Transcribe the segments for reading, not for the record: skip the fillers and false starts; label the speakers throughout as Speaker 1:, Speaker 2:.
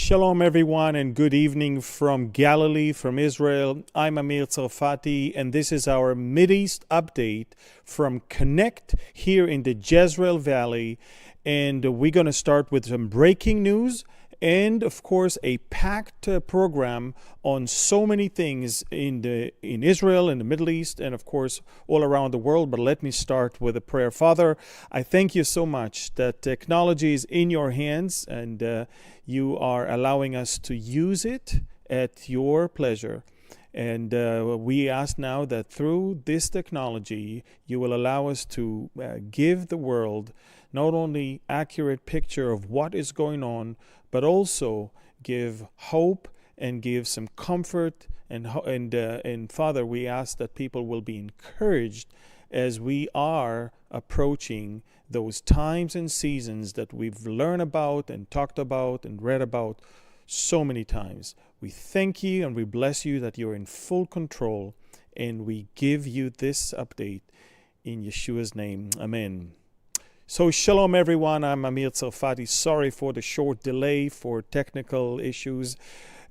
Speaker 1: Shalom, everyone, and good evening from Galilee, from Israel. I'm Amir, and this is our Mideast update from Connect here in the Jezreel Valley. And we're going to start with some breaking news and, of course, a packed program on so many things in Israel, in the Middle East, and, of course, all around the world. But let me start with a prayer. Father, I thank you so much that technology is in your hands, and you are allowing us to use it at your pleasure. And we ask now that through this technology, you will allow us to give the world not only accurate picture of what is going on, but also give hope and give some comfort. And Father, we ask that people will be encouraged as we are approaching those times and seasons that we've learned about and talked about and read about so many times. We thank you and we bless you that you're in full control, and we give you this update in Yeshua's name. Amen. So shalom everyone, I'm Amir Tsarfati. Sorry for the short delay for technical issues.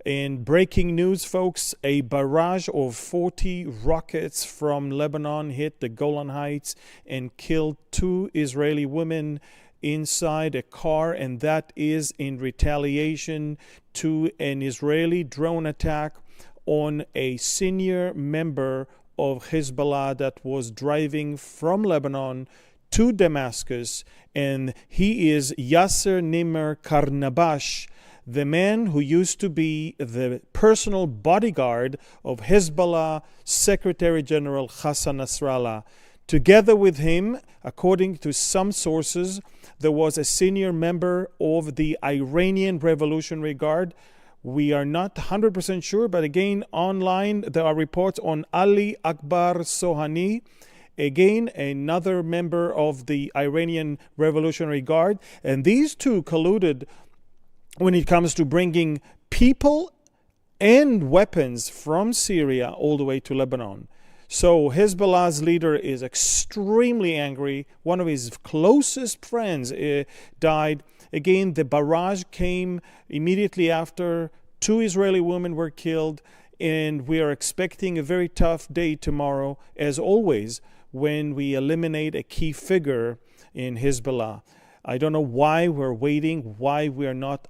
Speaker 1: In breaking news, folks, a barrage of 40 rockets from Lebanon hit the Golan Heights and killed 2 Israeli women inside a car, and that is in retaliation to an Israeli drone attack on a senior member of Hezbollah that was driving from Lebanon to Damascus, and he is Yasser Nimr Karnabash, the man who used to be the personal bodyguard of Hezbollah Secretary General Hassan Nasrallah. Together with him, according to some sources, there was a senior member of the Iranian Revolutionary Guard. We are not 100% sure, but again, online there are reports on Ali Akbar Sohani, again, another member of the Iranian Revolutionary Guard. And these two colluded when it comes to bringing people and weapons from Syria all the way to Lebanon. So Hezbollah's leader is extremely angry. One of his closest friends died. Again, the barrage came immediately after 2 Israeli women were killed. And we are expecting a very tough day tomorrow, as always, when we eliminate a key figure in Hezbollah. I don't know why we're waiting, why we are not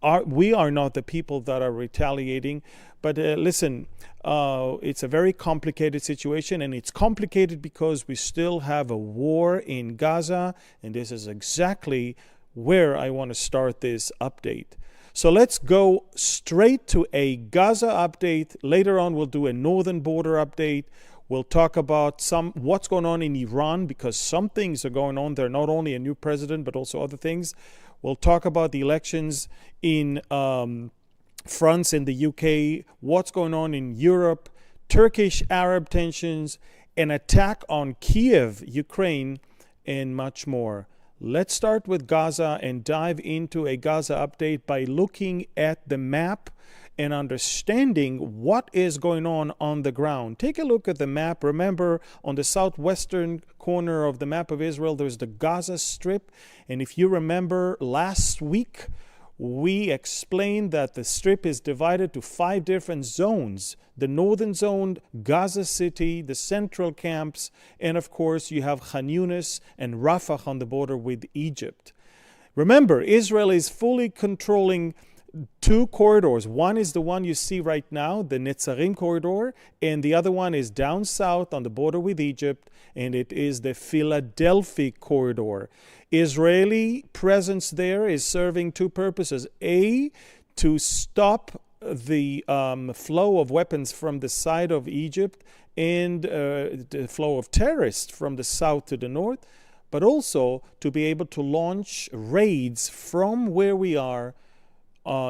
Speaker 1: the people that are retaliating. But listen, it's a very complicated situation, and it's complicated because we still have a war in Gaza, and this is exactly where I want to start this update. So let's go straight to a Gaza update. Later on, we'll do a northern border update. We'll talk about what's going on in Iran, because some things are going on there, not only a new president, but also other things. We'll talk about the elections in France and the UK, what's going on in Europe, Turkish-Arab tensions, an attack on Kiev, Ukraine, and much more. Let's start with Gaza and dive into a Gaza update by looking at the map and understanding what is going on the ground. Take a look at the map. Remember, on the southwestern corner of the map of Israel, there's the Gaza Strip. And if you remember, last week, we explained that the strip is divided to 5 different zones. The northern zone, Gaza City, the central camps, and of course, you have Khan Yunis and Rafah on the border with Egypt. Remember, Israel is fully controlling 2 corridors. One is the one you see right now, the Netzarim corridor, and the other one is down south on the border with Egypt, and it is the Philadelphia corridor. Israeli presence there is serving 2 purposes. A, to stop the flow of weapons from the side of Egypt and the flow of terrorists from the south to the north, but also to be able to launch raids from where we are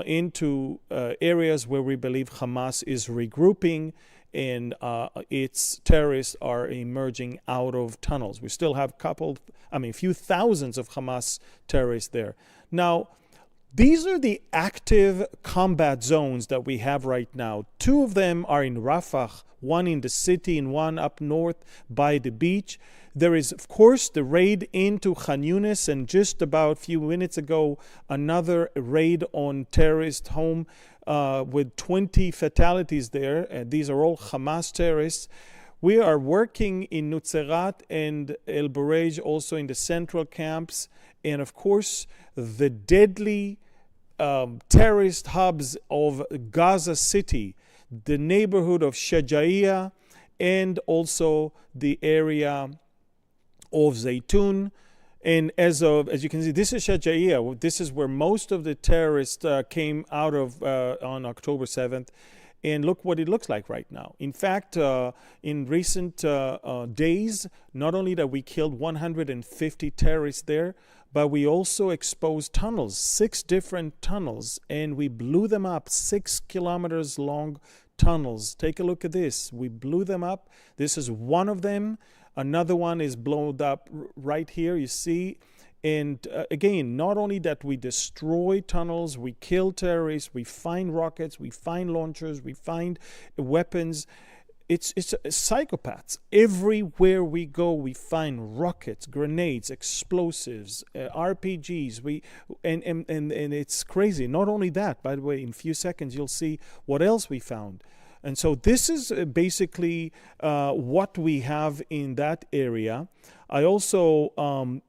Speaker 1: into areas where we believe Hamas is regrouping and its terrorists are emerging out of tunnels. We still have a few thousands of Hamas terrorists there. Now, These are the active combat zones that we have right now. 2 of them are in Rafah, one in the city and one up north by the beach. There is, of course, the raid into Khan Yunis, and just about a few minutes ago, another raid on terrorist home with 20 fatalities there. These are all Hamas terrorists. We are working in Nuseirat and El Bureij, also in the central camps, and of course, the deadly terrorist hubs of Gaza City, the neighborhood of Shajaiya, and also the area of Zaytun. And as you can see, this is Shajaiya. This is where most of the terrorists came out of on October 7th. And look what it looks like right now. In fact, in recent days, not only that we killed 150 terrorists there, but we also exposed tunnels, 6 different tunnels, and we blew them up, 6 kilometers long tunnels. Take a look at this. We blew them up. This is one of them. Another one is blown up right here, you see. And again, not only that we destroy tunnels, we kill terrorists, we find rockets, we find launchers, we find weapons. It's psychopaths. Everywhere we go, we find rockets, grenades, explosives, RPGs. And it's crazy. Not only that, by the way, in a few seconds you'll see what else we found. And so this is basically what we have in that area. I also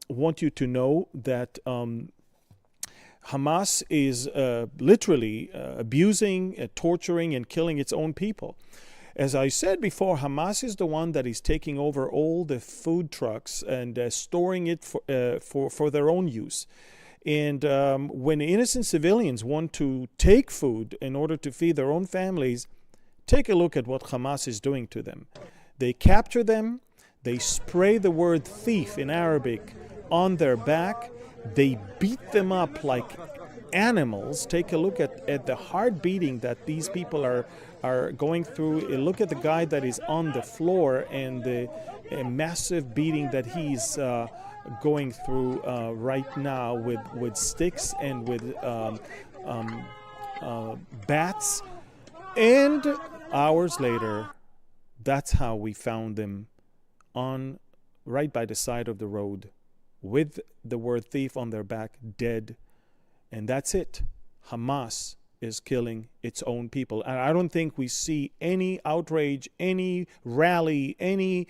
Speaker 1: want you to know that Hamas is literally abusing, torturing, and killing its own people. As I said before, Hamas is the one that is taking over all the food trucks and storing it for their own use. And when innocent civilians want to take food in order to feed their own families, take a look at what Hamas is doing to them. They capture them, they spray the word thief in Arabic on their back, they beat them up like animals. Take a look at the hard beating that these people are going through. Look at the guy that is on the floor and the massive beating that he's going through right now with sticks and with bats. And hours later, that's how we found them right by the side of the road with the word thief on their back, dead. And that's it. Hamas is killing its own people. And I don't think we see any outrage, any rally, any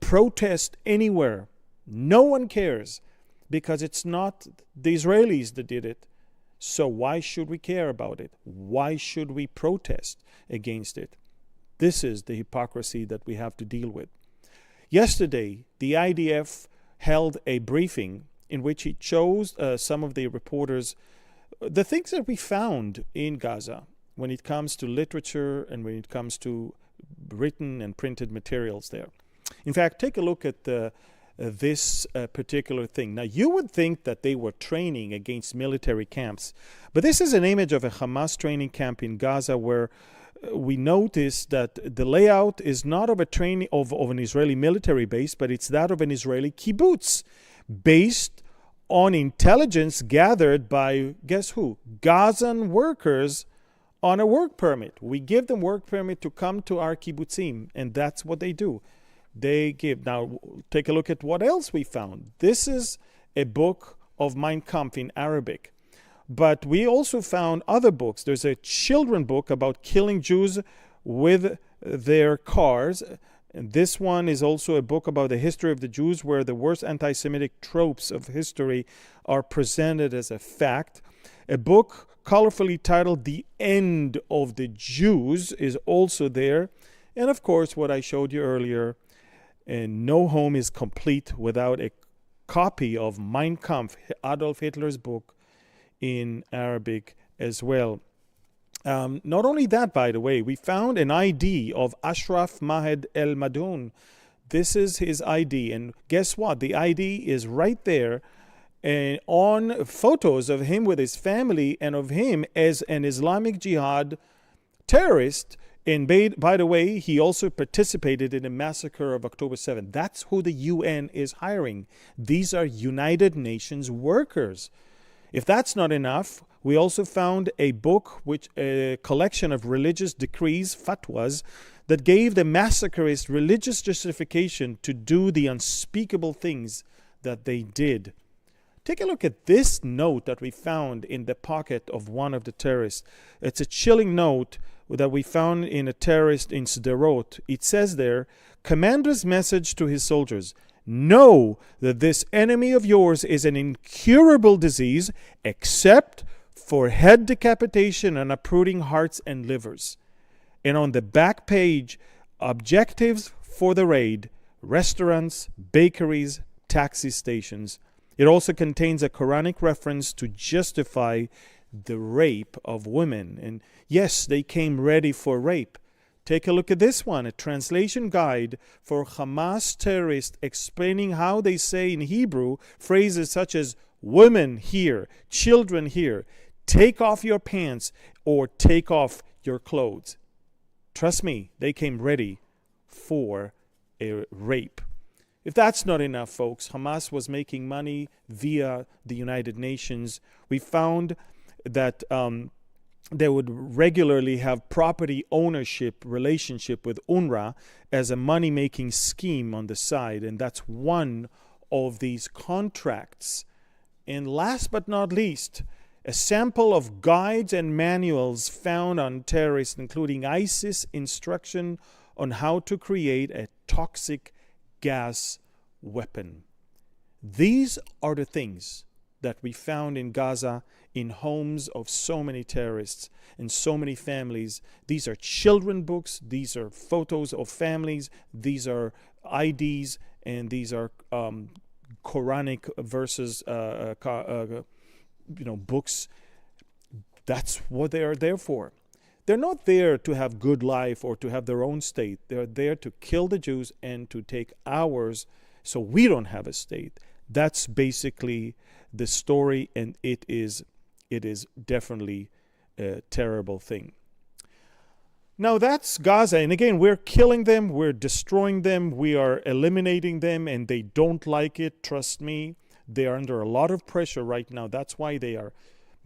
Speaker 1: protest anywhere. No one cares, because it's not the Israelis that did it. So why should we care about it? Why should we protest against it? This is the hypocrisy that we have to deal with. Yesterday, the IDF held a briefing in which it chose some of the reporters the things that we found in Gaza when it comes to literature and when it comes to written and printed materials there. In fact, take a look at this particular thing. Now, you would think that they were training against military camps, but this is an image of a Hamas training camp in Gaza where we notice that the layout is not of a training of an Israeli military base, but it's that of an Israeli kibbutz based on intelligence gathered by, guess who? Gazan workers on a work permit. We give them work permit to come to our kibbutzim, and that's what they do. They give. Now, take a look at what else we found. This is a book of Mein Kampf in Arabic. But we also found other books. There's a children book about killing Jews with their cars. And this one is also a book about the history of the Jews, where the worst anti-Semitic tropes of history are presented as a fact. A book colorfully titled The End of the Jews is also there. And of course, what I showed you earlier, and no home is complete without a copy of Mein Kampf, Adolf Hitler's book, in Arabic as well. Not only that, by the way, we found an ID of Ashraf Mahed El Madoun. This is his ID, and guess what? The ID is right there, and on photos of him with his family and of him as an Islamic Jihad terrorist. And by the way, he also participated in the massacre of October 7th. That's who the UN is hiring. These are United Nations workers. If that's not enough, we also found a book, a collection of religious decrees, fatwas, that gave the massacrists religious justification to do the unspeakable things that they did. Take a look at this note that we found in the pocket of one of the terrorists. It's a chilling note that we found in a terrorist in Sderot. It says there, commander's message to his soldiers: know that this enemy of yours is an incurable disease, except for head decapitation and uprooting hearts and livers. And on the back page, objectives for the raid: restaurants, bakeries, taxi stations. It also contains a Quranic reference to justify the rape of women. And yes, they came ready for rape. Take a look at this one, a translation guide for Hamas terrorists explaining how they say in Hebrew phrases such as women here, children here, take off your pants or take off your clothes. Trust me, they came ready for a rape. If that's not enough, folks, Hamas was making money via the United Nations. We found that they would regularly have property ownership relationship with UNRWA as a money-making scheme on the side, and that's one of these contracts. And last but not least, a sample of guides and manuals found on terrorists, including ISIS instruction on how to create a toxic gas weapon. These are the things that we found in Gaza, in homes of so many terrorists and so many families. These are children books, these are photos of families, these are IDs, and these are Quranic verses, books. That's what they are there for. They're not there to have good life or to have their own state. They're there to kill the Jews and to take ours so we don't have a state. That's basically the story, and it is definitely a terrible thing. Now that's Gaza, and again, we're killing them, we're destroying them, we are eliminating them, and they don't like it, trust me. They are under a lot of pressure right now. That's why they are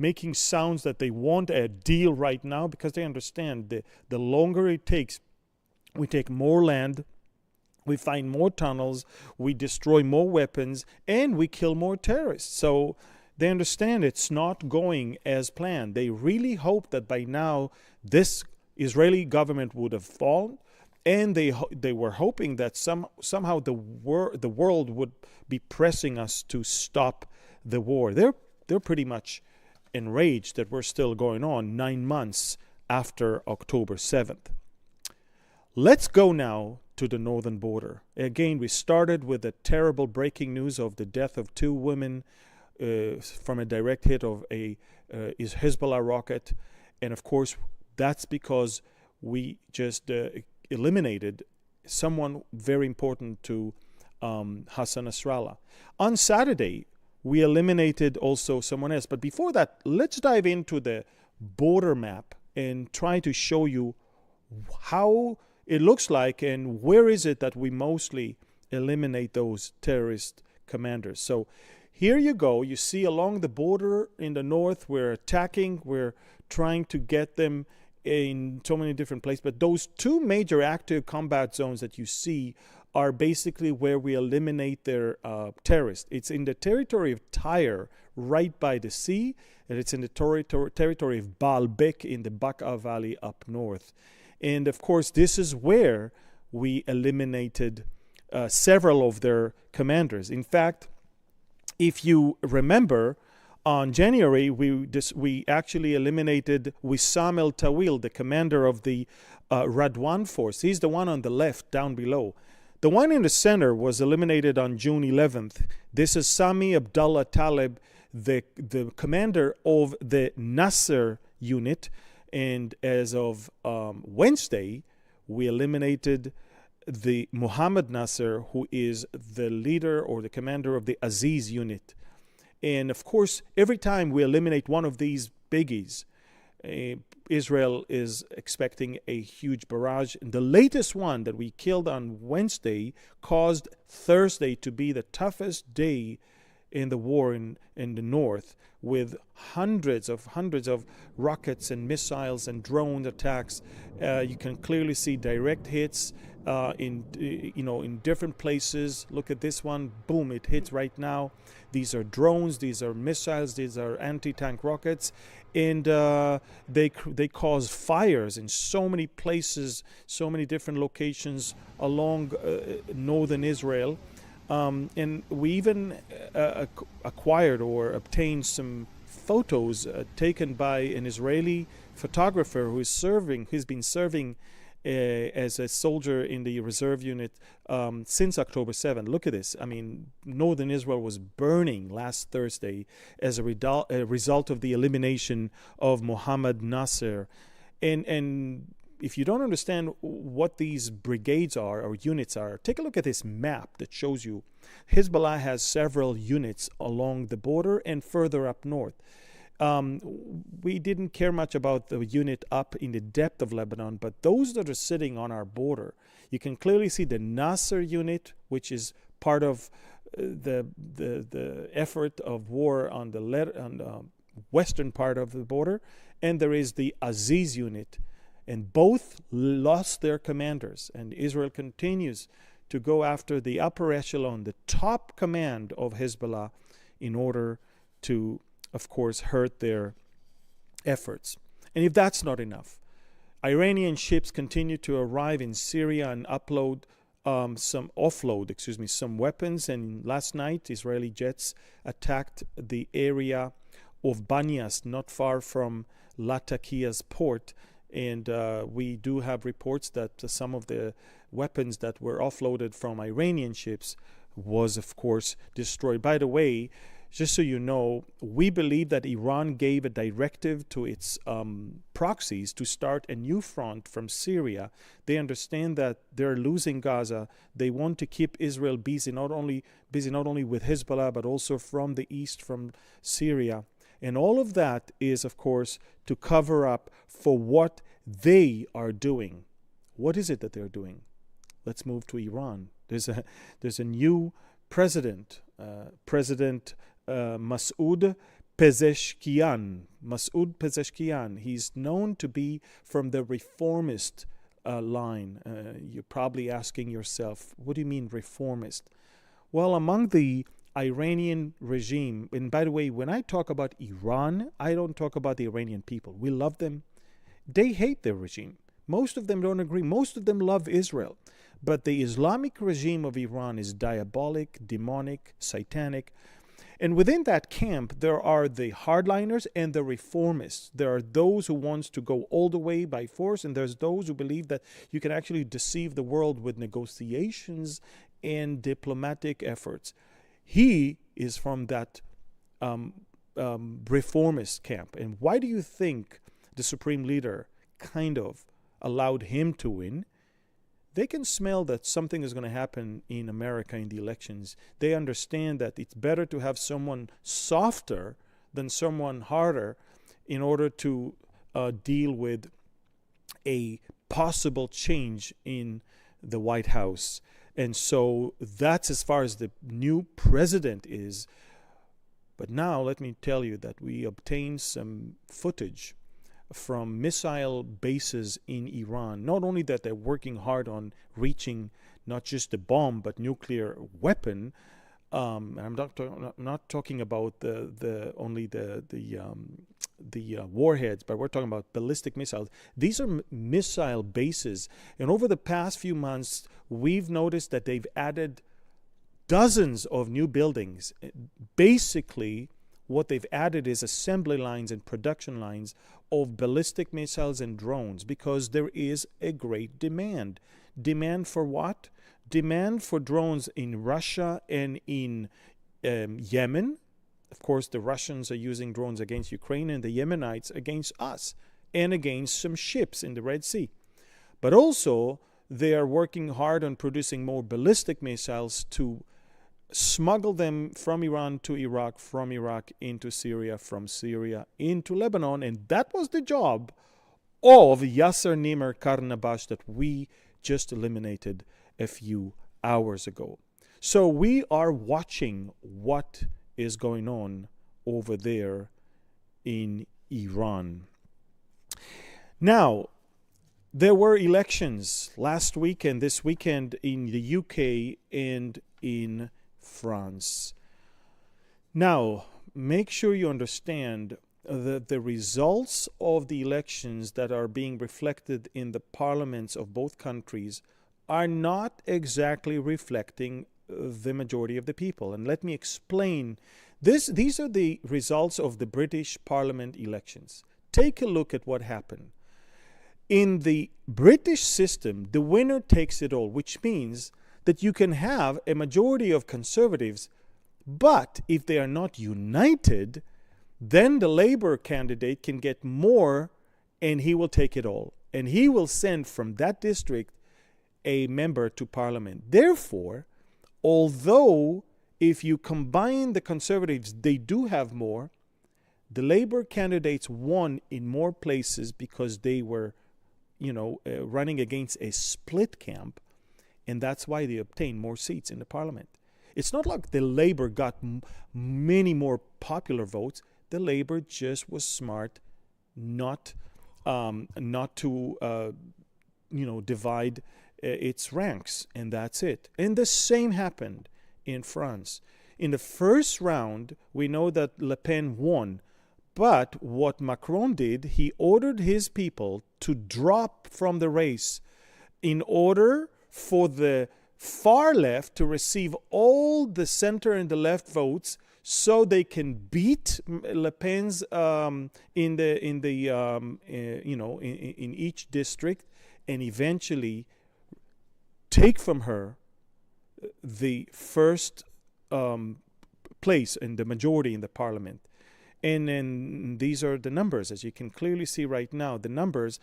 Speaker 1: making sounds that they want a deal right now, because they understand the longer it takes, we take more land, we find more tunnels, we destroy more weapons, and we kill more terrorists. So they understand it's not going as planned. They really hope that by now this Israeli government would have fallen, and they were hoping that somehow the world would be pressing us to stop the war. They're pretty much enraged that we're still going on 9 months after October 7th. Let's go now to the northern border. Again, we started with the terrible breaking news of the death of 2 women from a direct hit of a Hezbollah rocket. And of course, that's because we just eliminated someone very important to Hassan Nasrallah. On Saturday, we eliminated also someone else. But before that, let's dive into the border map and try to show you how it looks like and where is it that we mostly eliminate those terrorist commanders. So here you go. You see along the border in the north, we're attacking. We're trying to get them in so many different places. But those 2 major active combat zones that you see are basically where we eliminate their terrorists. It's in the territory of Tyre, right by the sea, and it's in the territory of Baalbek in the Baqa Valley up north. And of course, this is where we eliminated several of their commanders. In fact, if you remember, on January, we actually eliminated Wissam El Tawil, the commander of the Radwan force. He's the one on the left, down below. The one in the center was eliminated on June 11th. This is Sami Abdullah Talib, the commander of the Nasser unit. And as of Wednesday, we eliminated the Muhammad Nasser, who is the leader or the commander of the Aziz unit. And of course, every time we eliminate one of these biggies, Israel is expecting a huge barrage. And the latest one that we killed on Wednesday caused Thursday to be the toughest day in the war in the north, with hundreds of rockets and missiles and drone attacks. You can clearly see direct hits in different places. Look at this one. Boom, it hits right now. These are drones, these are missiles, these are anti-tank rockets, and they cause fires in so many places, so many different locations along northern Israel. And we even acquired or obtained some photos taken by an Israeli photographer who's been serving as a soldier in the reserve unit since October 7. Look at this. I mean, northern Israel was burning last Thursday as a result of the elimination of Mohammed Nasser. And if you don't understand what these brigades are or units are, take a look at this map that shows you Hezbollah has several units along the border and further up north. We didn't care much about the unit up in the depth of Lebanon, but those that are sitting on our border, you can clearly see the Nasser unit, which is part of the effort of war on the western part of the border, and there is the Aziz unit. And both lost their commanders, and Israel continues to go after the upper echelon, the top command of Hezbollah, in order to, of course, hurt their efforts. And if that's not enough, Iranian ships continue to arrive in Syria and offload some weapons. And last night, Israeli jets attacked the area of Banyas, not far from Latakia's port. And we do have reports that some of the weapons that were offloaded from Iranian ships was, of course, destroyed. By the way, just so you know, we believe that Iran gave a directive to its proxies to start a new front from Syria. They understand that they're losing Gaza. They want to keep Israel busy not only with Hezbollah, but also from the east, from Syria. And all of that is, of course, to cover up for what they are doing. What is it that they're doing? Let's move to Iran. There's a new president, President Masoud Pezeshkian. Masoud Pezeshkian. He's known to be from the reformist line. You're probably asking yourself, what do you mean reformist? Well, among the Iranian regime, and by the way, when I talk about Iran, I don't talk about the Iranian people. We love them. They hate their regime. Most of them don't agree. Most of them love Israel. But the Islamic regime of Iran is diabolic, demonic, satanic. And within that camp, there are the hardliners and the reformists. There are those who want to go all the way by force, and there's those who believe that you can actually deceive the world with negotiations and diplomatic efforts. He is from that reformist camp. And why do you think the supreme leader kind of allowed him to win? They can smell that something is going to happen in America in the elections. They understand that it's better to have someone softer than someone harder in order to deal with a possible change in the White House. And so that's as far as the new president is. But now let me tell you that we obtained some footage from missile bases in Iran. Not only that they're working hard on reaching not just a bomb but nuclear weapon. I'm not talking about only the warheads, but we're talking about ballistic missiles. These are missile bases, and over the past few months, we've noticed that they've added dozens of new buildings. Basically, what they've added is assembly lines and production lines of ballistic missiles and drones, because there is a great demand. Demand for what? Demand for drones in Russia and in Yemen. Of course, the Russians are using drones against Ukraine, and the Yemenites against us, and against some ships in the Red Sea. But also, they are working hard on producing more ballistic missiles to smuggle them from Iran to Iraq, from Iraq into Syria, from Syria into Lebanon. And that was the job of Yasser Nimr Karnabash that we just eliminated a few hours ago. So we are watching what is going on over there in Iran. Now, there were elections last week and this weekend in the UK and in France. Now, make sure you understand that the results of the elections that are being reflected in the parliaments of both countries are not exactly reflecting the majority of the people. And let me explain this. These are the results of the British Parliament elections. Take a look at what happened. In the British system, the winner takes it all, which means that you can have a majority of conservatives, but if they are not united, then the Labour candidate can get more and he will take it all. And he will send from that district a member to Parliament. Therefore, although if you combine the Conservatives, they do have more, the Labour candidates won in more places because they were, running against a split camp, and that's why they obtained more seats in the Parliament. It's not like the Labour got many more popular votes. The Labour just was smart not to divide its ranks, and that's it. And the same happened in France. In the first round, we know that Le Pen won. But what Macron did, he ordered his people to drop from the race in order for the far left to receive all the center and the left votes, so they can beat Le Pen's in each district, and eventually take from her the first place in the majority in the parliament. And then these are the numbers, as you can clearly see right now. The numbers,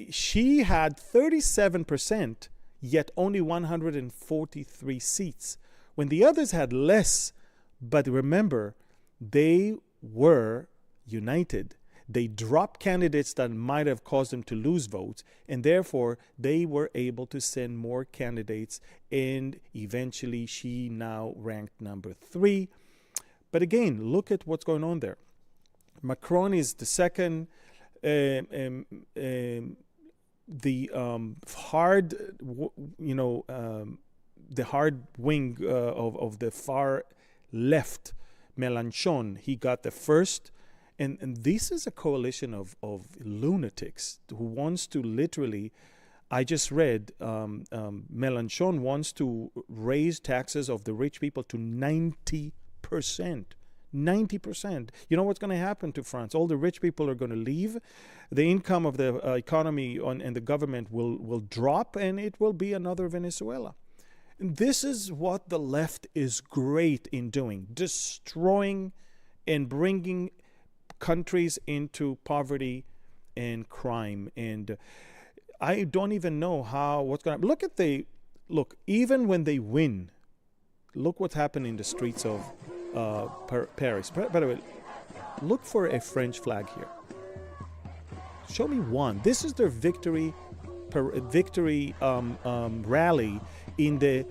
Speaker 1: she had 37%, yet only 143 seats, when the others had less. But remember, they were united. They dropped candidates that might have caused them to lose votes, and therefore they were able to send more candidates, and eventually she now ranked number 3. But again, look at what's going on there. Macron is the second. The hard wing of the far left, Mélenchon, he got the first. And this is a coalition of lunatics who wants to literally, I just read, Mélenchon wants to raise taxes of the rich people to 90%. 90%. You know what's going to happen to France? All the rich people are going to leave. The income of the economy and the government will drop, and it will be another Venezuela. And this is what the left is great in doing, destroying and bringing countries into poverty and crime. And I don't even know what's going to happen. Look, even when they win, look what's happened in the streets of Paris. By the way, look for a French flag here. Show me one. This is their victory rally in the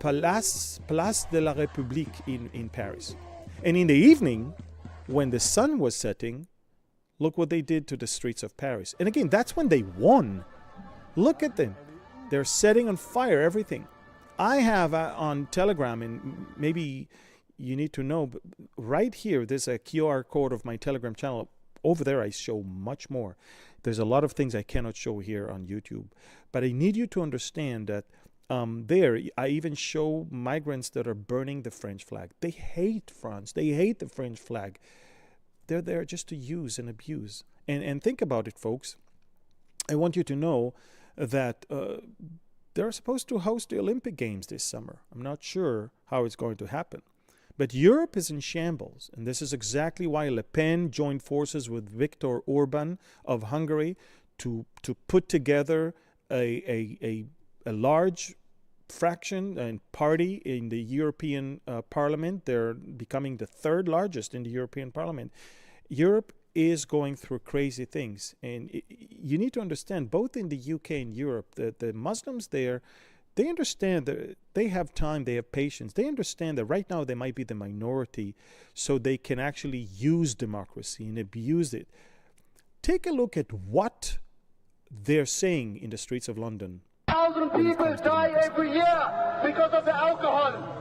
Speaker 1: Place de la République in Paris. And in the evening, when the sun was setting, look what they did to the streets of Paris. And again, that's when they won. Look at them. They're setting on fire everything. I have on Telegram, and maybe you need to know, but right here, there's a QR code of my Telegram channel. Over there, I show much more. There's a lot of things I cannot show here on YouTube. But I need you to understand that there, I even show migrants that are burning the French flag. They hate France. They hate the French flag. They're there just to use and abuse. And think about it, folks. I want you to know that they're supposed to host the Olympic Games this summer. I'm not sure how it's going to happen. But Europe is in shambles, and this is exactly why Le Pen joined forces with Viktor Orban of Hungary to put together a large fraction and party in the European Parliament. They're becoming the third largest in the European Parliament. Europe is going through crazy things, and you need to understand, both in the UK and Europe, that the Muslims there, They understand that they have time, they have patience. They understand that right now they might be the minority, so they can actually use democracy and abuse it. Take a look at what they're saying in the streets of London.
Speaker 2: 1,000 people die every year because of the alcohol.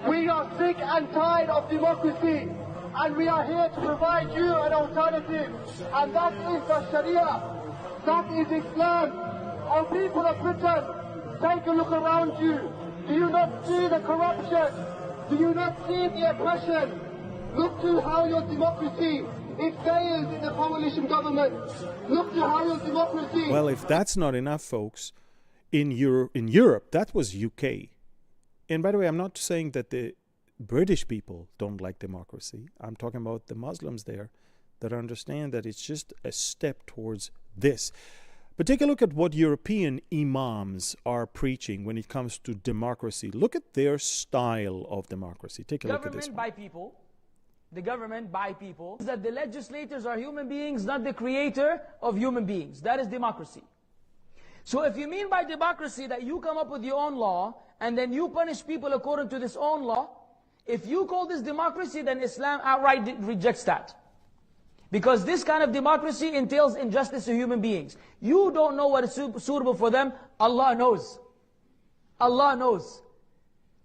Speaker 2: We are sick and tired of democracy, and we are here to provide you an alternative, and that is the Sharia. That is Islam. Oh, people of Britain, take a look around you. Do you not see the corruption? Do you not see the oppression? Look to how your democracy, it failed in the coalition government. Look to how your democracy...
Speaker 1: Well, if that's not enough, folks, in Europe, that was UK. And by the way, I'm not saying that the British people don't like democracy. I'm talking about the Muslims there that understand that it's just a step towards this. But take a look at what European imams are preaching when it comes to democracy. Look at their style of democracy. Take a look at this one.
Speaker 3: By people. The government by people. That the legislators are human beings, not the creator of human beings. That is democracy. So if you mean by democracy that you come up with your own law and then you punish people according to this own law, if you call this democracy, then Islam outright rejects that. Because this kind of democracy entails injustice to human beings. You don't know what is suitable for them. Allah knows. Allah knows.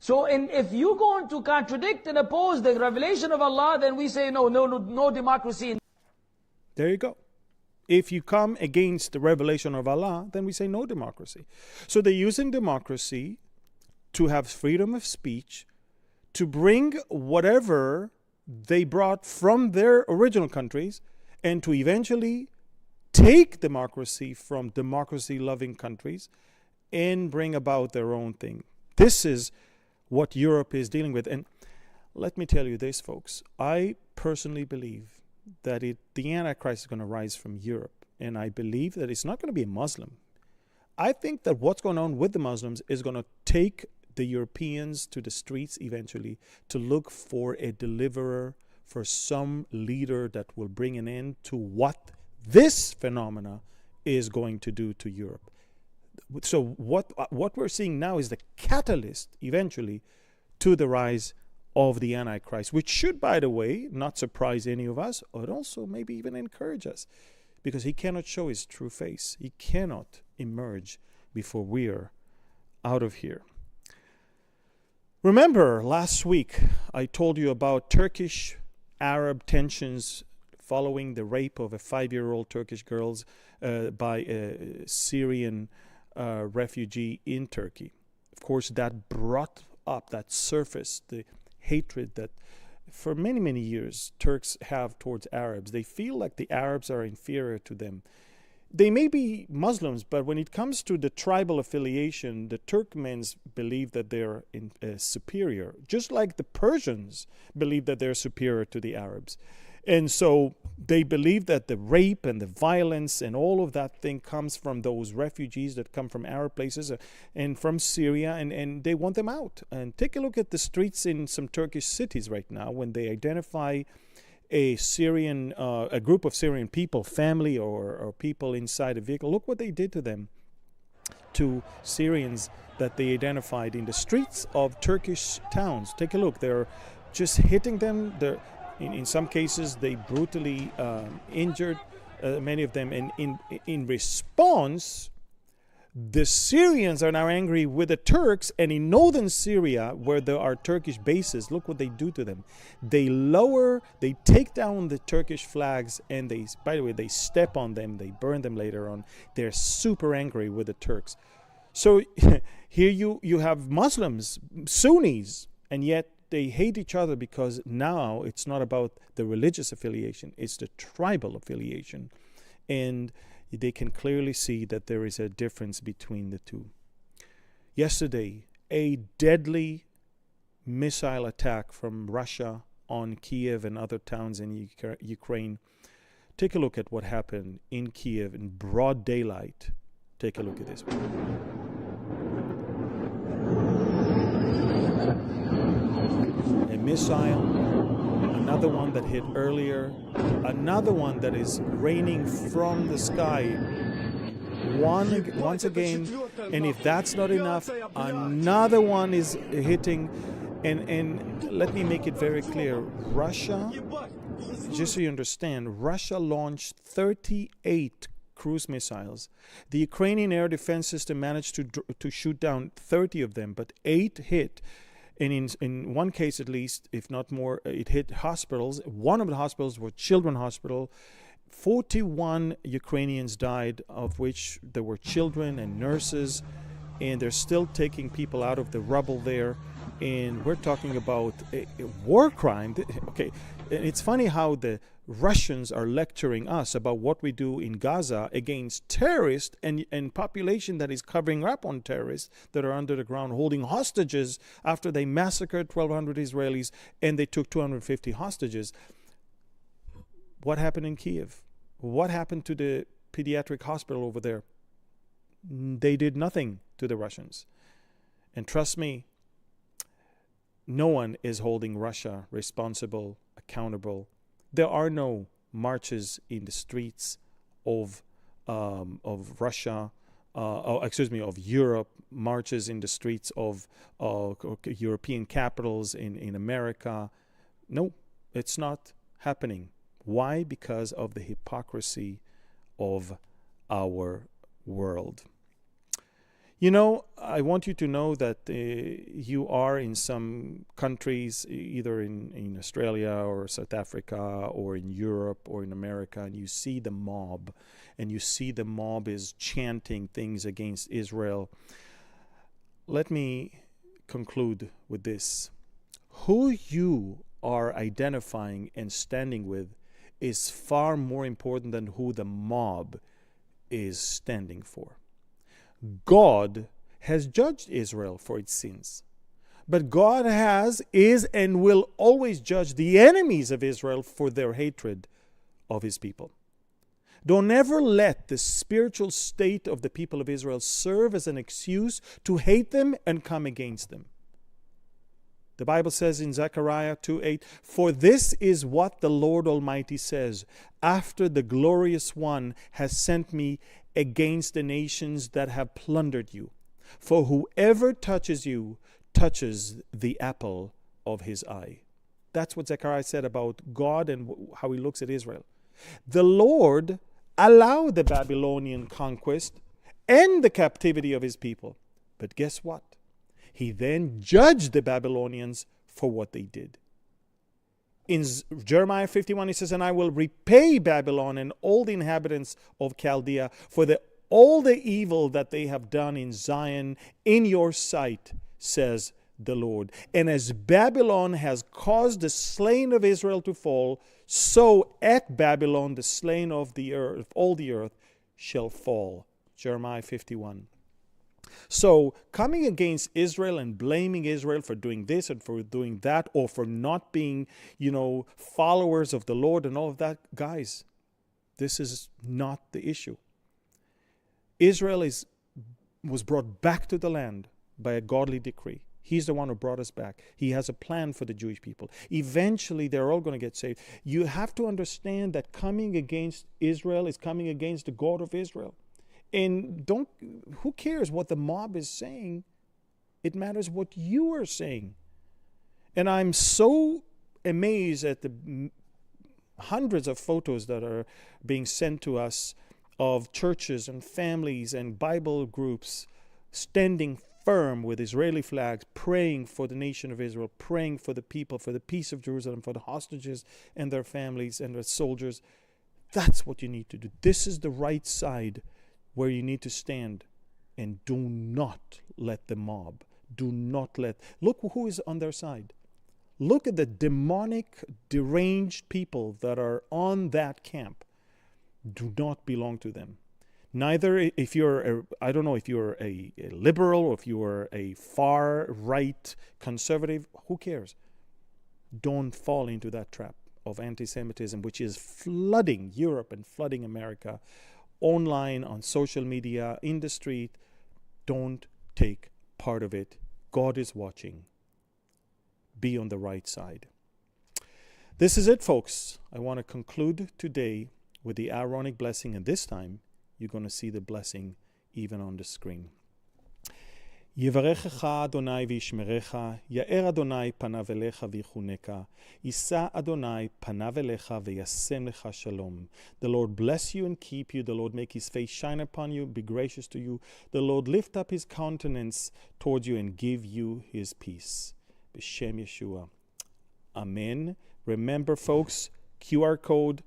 Speaker 3: So if you're going to contradict and oppose the revelation of Allah, then we say no democracy.
Speaker 1: There you go. If you come against the revelation of Allah, then we say no democracy. So they're using democracy to have freedom of speech, to bring whatever they brought from their original countries, and to eventually take democracy from democracy-loving countries and bring about their own thing. This is what Europe is dealing with. And let me tell you this, folks. I personally believe that the Antichrist is going to rise from Europe. And I believe that it's not going to be a Muslim. I think that what's going on with the Muslims is going to take the Europeans to the streets eventually to look for a deliverer, for some leader that will bring an end to what this phenomena is going to do to Europe. So what we're seeing now is the catalyst eventually to the rise of the Antichrist, which should, by the way, not surprise any of us, but also maybe even encourage us, because he cannot show his true face. He cannot emerge before we're out of here. Remember, last week I told you about Turkish-Arab tensions following the rape of a 5-year-old Turkish girl by a Syrian refugee in Turkey. Of course, that brought up, that surfaced, the hatred that for many, many years Turks have towards Arabs. They feel like the Arabs are inferior to them. They may be Muslims, but when it comes to the tribal affiliation, the Turkmens believe that they're superior, just like the Persians believe that they're superior to the Arabs. And so they believe that the rape and the violence and all of that thing comes from those refugees that come from Arab places and from Syria, and they want them out. And take a look at the streets in some Turkish cities right now when they identify a group of Syrian people, family or people inside a vehicle. Look what they did to them, to Syrians that they identified in the streets of Turkish towns. Take a look. They're just hitting them. In some cases, they brutally injured many of them. And in response, the Syrians are now angry with the Turks, and in northern Syria, where there are Turkish bases, look what they do to them. They take down the Turkish flags, and by the way, they step on them, they burn them later on. They're super angry with the Turks. So here you have Muslims, Sunnis, and yet they hate each other because now it's not about the religious affiliation, it's the tribal affiliation. And they can clearly see that there is a difference between the two. Yesterday, a deadly missile attack from Russia on Kiev and other towns in Ukraine. Take a look at what happened in Kiev in broad daylight. Take a look at this one. A missile, another one that hit earlier, another one that is raining from the sky once again, and if that's not enough, another one is hitting. And let me make it very clear, Russia, just so you understand, Russia launched 38 cruise missiles. The Ukrainian air defense system managed to shoot down 30 of them, but 8 hit. And in one case at least, if not more, it hit hospitals. One of the hospitals was Children's Hospital. 41 Ukrainians died, of which there were children and nurses, and they're still taking people out of the rubble there. And we're talking about a war crime. Okay, it's funny how the Russians are lecturing us about what we do in Gaza against terrorists and population that is covering up on terrorists that are under the ground holding hostages after they massacred 1,200 Israelis and they took 250 hostages. What happened in Kiev? What happened to the pediatric hospital over there? They did nothing to the Russians. And trust me, no one is holding Russia responsible, accountable. There are no marches in the streets of Russia, of Europe, marches in the streets of European capitals in America. No, it's not happening. Why? Because of the hypocrisy of our world. You know, I want you to know that you are in some countries, either in Australia or South Africa or in Europe or in America, and you see the mob, and you see the mob is chanting things against Israel. Let me conclude with this. Who you are identifying and standing with is far more important than who the mob is standing for. God has judged Israel for its sins. But God is, and will always judge the enemies of Israel for their hatred of his people. Don't ever let the spiritual state of the people of Israel serve as an excuse to hate them and come against them. The Bible says in Zechariah 2:8, "For this is what the Lord Almighty says, after the glorious one has sent me against the nations that have plundered you. For whoever touches you touches the apple of his eye." That's what Zechariah said about God and how he looks at Israel. The Lord allowed the Babylonian conquest and the captivity of his people. But guess what? He then judged the Babylonians for what they did. In Jeremiah 51, he says, "And I will repay Babylon and all the inhabitants of Chaldea for all the evil that they have done in Zion in your sight, says the Lord. And as Babylon has caused the slain of Israel to fall, so at Babylon the slain of the earth, all the earth, shall fall." Jeremiah 51. So coming against Israel and blaming Israel for doing this and for doing that, or for not being, followers of the Lord and all of that, guys, this is not the issue. Israel was brought back to the land by a godly decree. He's the one who brought us back. He has a plan for the Jewish people. Eventually, they're all going to get saved. You have to understand that coming against Israel is coming against the God of Israel. And who cares what the mob is saying? It matters what you are saying. And I'm so amazed at the hundreds of photos that are being sent to us of churches and families and Bible groups standing firm with Israeli flags, praying for the nation of Israel, praying for the people, for the peace of Jerusalem, for the hostages and their families and their soldiers. That's what you need to do. This is the right side where you need to stand. And do not let the mob, look who is on their side. Look at the demonic, deranged people that are on that camp. Do not belong to them. Neither if you're, I don't know if you're a liberal or if you're a far right conservative, who cares? Don't fall into that trap of anti-Semitism, which is flooding Europe and flooding America, online, on social media, in the street. Don't take part of it. God is watching. Be on the right side. This is it, folks. I want to conclude today with the Aaronic blessing, and this time you're going to see the blessing even on the screen. יברכך אדוני וישמרך, יאר אדוני פניו אליך ויחונקה, יישא אדוני פניו אליך וישם לך שלום. The Lord bless you and keep you, the Lord make his face shine upon you, be gracious to you, the Lord lift up his countenance towards you and give you his peace. B'Shem Yeshua. Amen. Remember folks, QR code,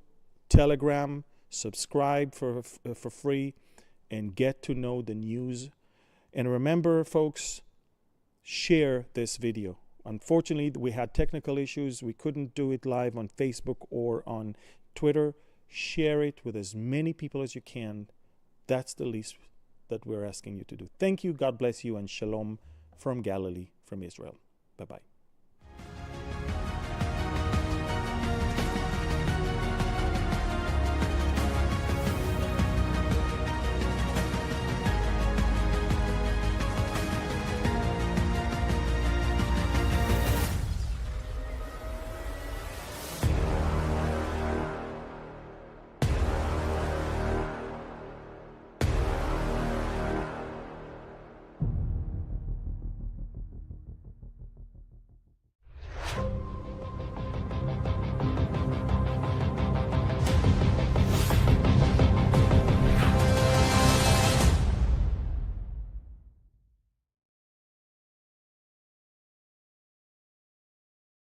Speaker 1: Telegram, subscribe for free and get to know the news. And remember, folks, share this video. Unfortunately, we had technical issues. We couldn't do it live on Facebook or on Twitter. Share it with as many people as you can. That's the least that we're asking you to do. Thank you. God bless you. And shalom from Galilee, from Israel. Bye-bye.